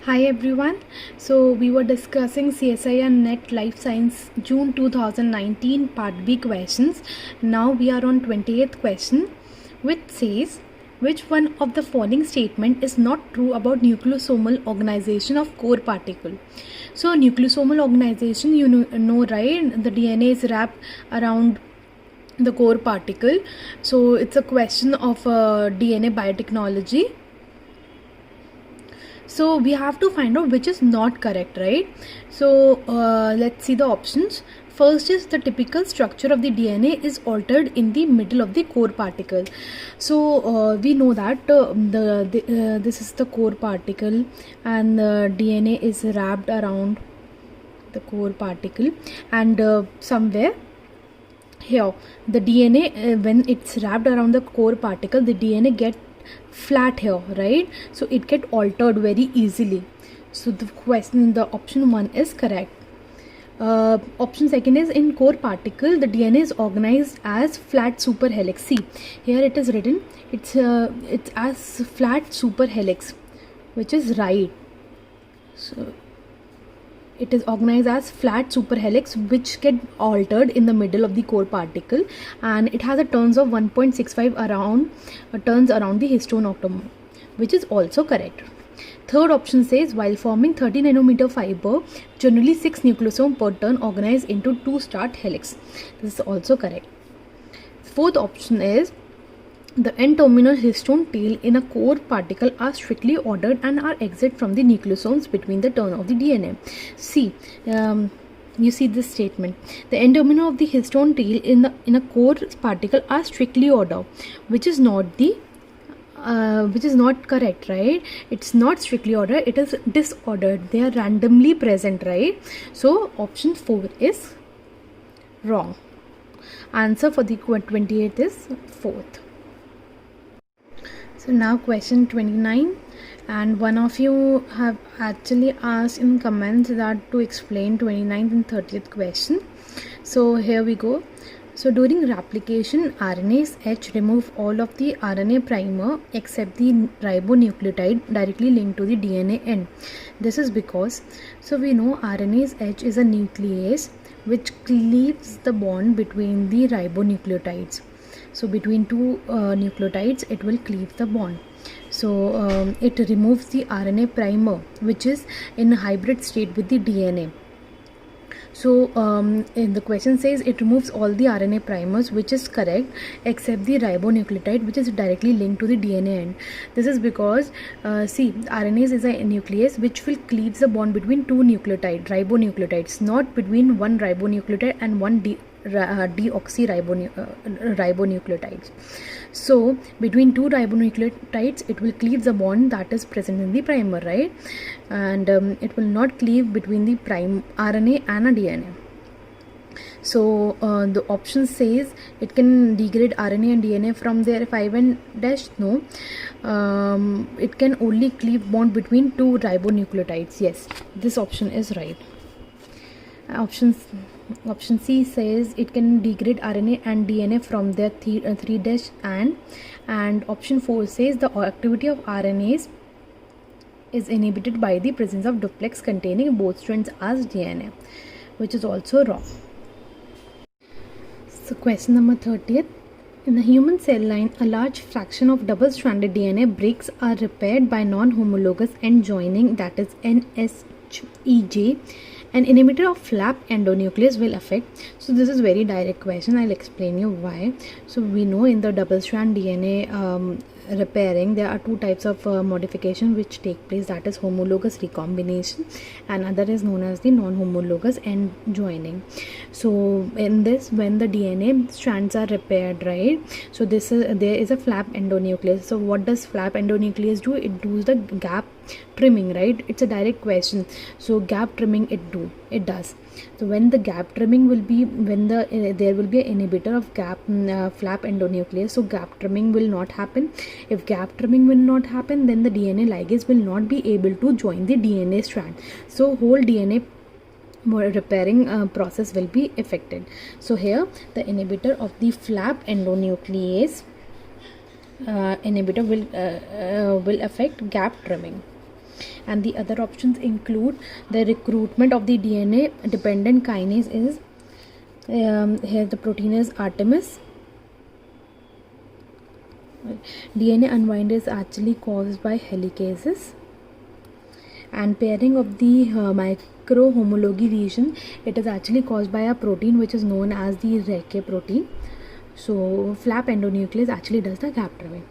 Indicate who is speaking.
Speaker 1: Hi everyone. So we were discussing CSIR Net Life Science June 2019 Part B questions. Now we are on 28th question, which says which one of the following statement is not true about nucleosomal organization of core particle. So nucleosomal organization, you know right, the DNA is wrapped around the core particle. So it's a question of DNA biotechnology. So we have to find out which is not correct, right? So let's see the options. First is the typical structure of the DNA is altered in the middle of the core particle. So we know that this is the core particle, and the DNA is wrapped around the core particle, and somewhere here the DNA, when it's wrapped around the core particle, the DNA get flat here, right? So it get altered very easily. So the option 1 is correct. Option second is in core particle the DNA is organized as flat superhelix. See, here it is written, it's as flat superhelix, which is right. So it is organized as flat superhelix which get altered in the middle of the core particle, and it has a turns of 1.65 turns around the histone atom, which is also correct. Third option says while forming 30 nanometer fiber, generally 6 nucleosome per turn organize into 2 start helix. This is also correct. Fourth option is the N-terminal histone tail in a core particle are strictly ordered and are exit from the nucleosomes between the turn of the DNA. See, you see this statement. The N-terminal of the histone tail in a core particle are strictly ordered, which is not correct, right? It's not strictly ordered, it is disordered. They are randomly present, right? So option 4 is wrong. Answer for the 28th is 4th. So now question 29, and one of you have actually asked in comments that to explain 29th and 30th question. So here we go. So during replication, RNase H remove all of the RNA primer except the ribonucleotide directly linked to the DNA end. This is because, so we know RNase H is a nuclease which cleaves the bond between the ribonucleotides. So between two nucleotides it will cleave the bond. So it removes the RNA primer which is in a hybrid state with the DNA. So in the question says it removes all the RNA primers, which is correct, except the ribonucleotide which is directly linked to the DNA end. This is because see, RNase is a nuclease which will cleave the bond between two ribonucleotides, not between one ribonucleotide and one deoxyribonucleotides. So between two ribonucleotides it will cleave the bond that is present in the primer, right? And it will not cleave between the prime RNA and a DNA. So the option says it can degrade RNA and DNA from their 5' dash. No, it can only cleave bond between two ribonucleotides. Yes, this option is right. Option C says it can degrade RNA and DNA from their 3' and option 4 says the activity of RNase is inhibited by the presence of duplex containing both strands as DNA, which is also wrong. So question number 30th. In the human cell line, a large fraction of double-stranded DNA breaks are repaired by non-homologous end joining, that is NSEJ. An inhibitor of flap endonuclease will affect. So this is very direct question. I'll explain you why. So we know in the double strand DNA repairing there are two types of modification which take place, that is homologous recombination and other is known as the non-homologous end joining. So in this, when the DNA strands are repaired, right, so there is a flap endonuclease. So what does flap endonuclease do? It does the gap trimming, right? It's a direct question. So gap trimming it does. So when the gap trimming will be, when there will be an inhibitor of flap endonuclease, so gap trimming will not happen. If gap trimming will not happen, then the DNA ligase will not be able to join the DNA strand. So whole DNA repairing process will be affected. So here the inhibitor of the flap endonuclease inhibitor will affect gap trimming. And the other options include the recruitment of the DNA dependent kinase is here the protein is Artemis. DNA unwind is actually caused by helicases, and pairing of the microhomology region, it is actually caused by a protein which is known as the Reke protein. So flap endonuclease actually does the gap travel.